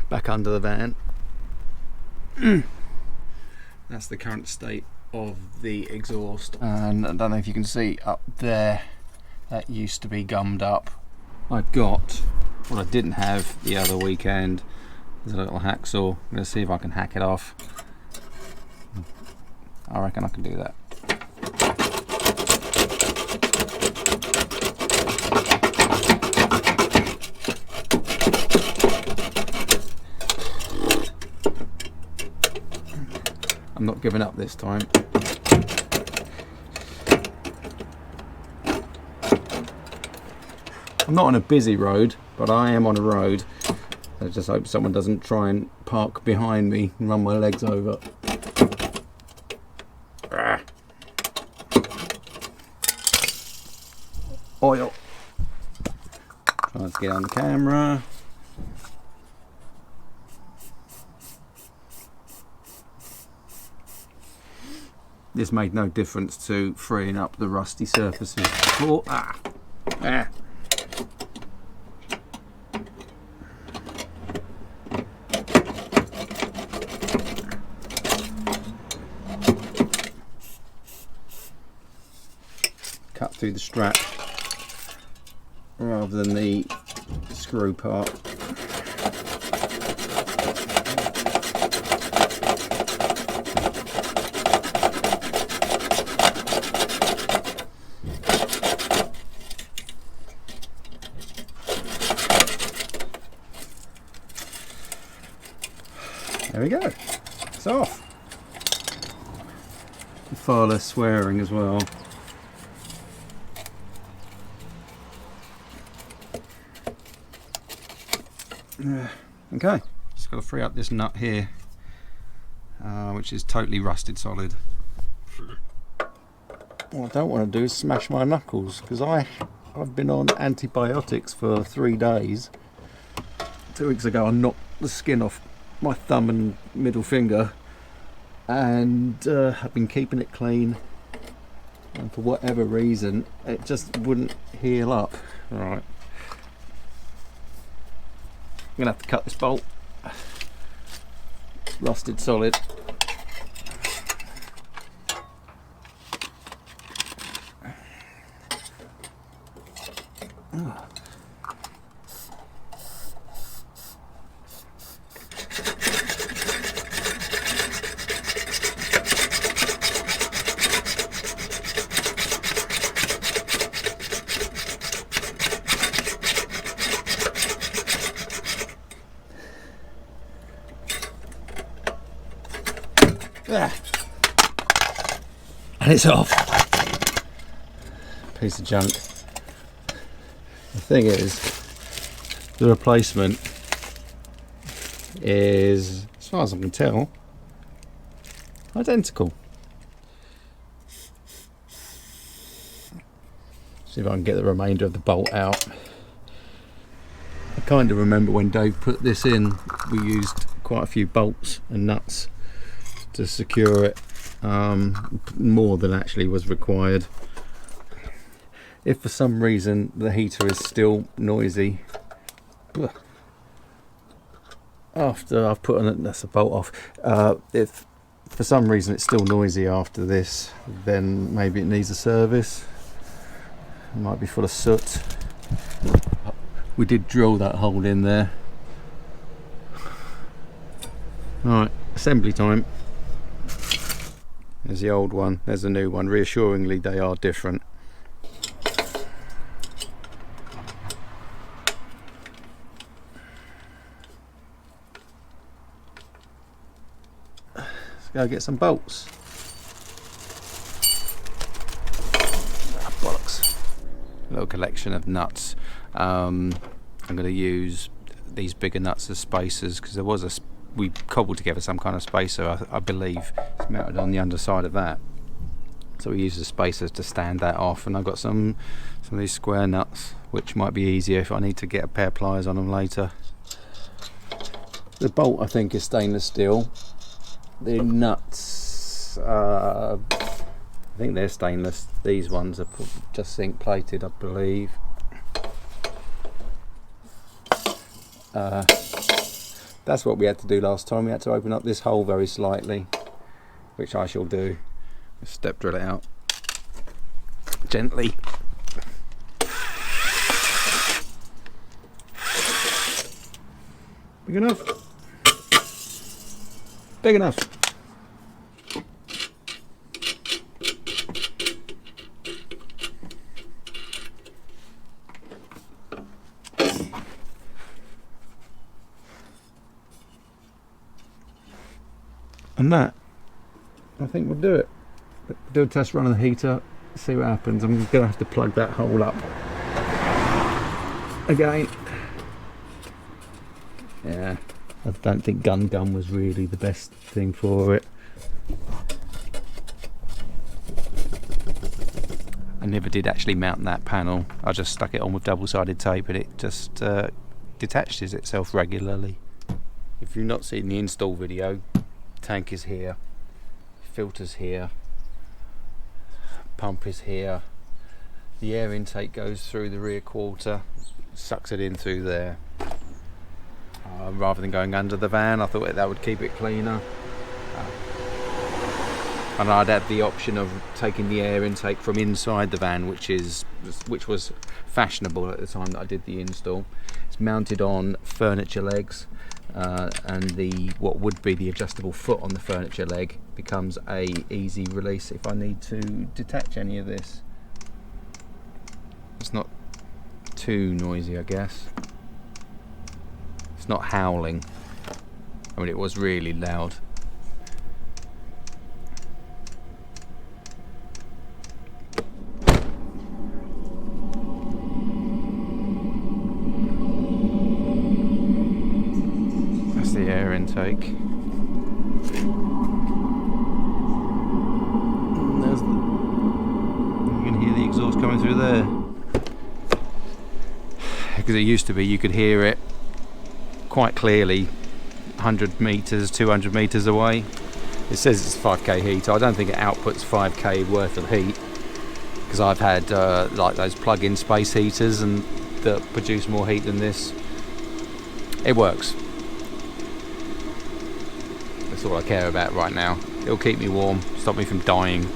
back under the van. That's the current state of the exhaust, and I don't know if you can see up there, that used to be gummed up. I've got what I didn't have the other weekend is a little hacksaw. I'm going to see if I can hack it off. I reckon I can do that. I'm not giving up this time. I'm not on a busy road, but I am on a road. I just hope someone doesn't try and park behind me and run my legs over. Oil. Trying to get on the camera. This made no difference to freeing up the rusty surfaces before. Cut through the strap rather than the screw part. There we go, it's off. Far less swearing as well. Okay, just got to free up this nut here, which is totally rusted solid. What I don't want to do is smash my knuckles, because I've been on antibiotics for 3 days. 2 weeks ago I knocked the skin off my thumb and middle finger, and I've been keeping it clean, and for whatever reason it just wouldn't heal up. Alright, I'm gonna have to cut this bolt. Rusted solid. And it's off. Piece of junk. The thing is, the replacement is, as far as I can tell, identical. See if I can get the remainder of the bolt out. I kind of remember when Dave put this in, we used quite a few bolts and nuts to secure it, more than actually was required. If for some reason the heater is still noisy after I've put on, that's a bolt off, if for some reason it's still noisy after this, then maybe it needs a service. It might be full of soot. We did drill that hole in there. Alright, assembly time. There's the old one, there's the new one. Reassuringly, they are different. Let's go get some bolts. Bollocks. A little collection of nuts. I'm going to use these bigger nuts as spacers, because there was we cobbled together some kind of spacer, I believe it's mounted on the underside of that, so we use the spacers to stand that off. And I've got some of these square nuts, which might be easier if I need to get a pair of pliers on them later. The bolt I think is stainless steel. The nuts, I think they're stainless. These ones are just zinc plated, I believe. That's what we had to do last time. We had to open up this hole very slightly, which I shall do. Step drill it out gently. Big enough? Big enough. And that, I think we'll do it. Do a test run of the heater, see what happens. I'm going to have to plug that hole up again. Yeah, I don't think gun was really the best thing for it. I never did actually mount that panel. I just stuck it on with double-sided tape and it just detaches itself regularly. If you've not seen the install video, tank is here, filters here, pump is here, the air intake goes through the rear quarter, sucks it in through there. Rather than going under the van, I thought that would keep it cleaner. And I'd had the option of taking the air intake from inside the van, which was fashionable at the time that I did the install. It's mounted on furniture legs. And what would be the adjustable foot on the furniture leg becomes a easy release if I need to detach any of this. It's not too noisy, I guess. It's not howling. I mean, it was really loud. The air intake. There's you can hear the exhaust coming through there. Because it used to be you could hear it quite clearly 100 meters, 200 meters away. It says it's 5k heat. I don't think it outputs 5k worth of heat, because I've had like those plug-in space heaters and that produce more heat than this. It works. That's all I care about right now. It'll keep me warm, stop me from dying.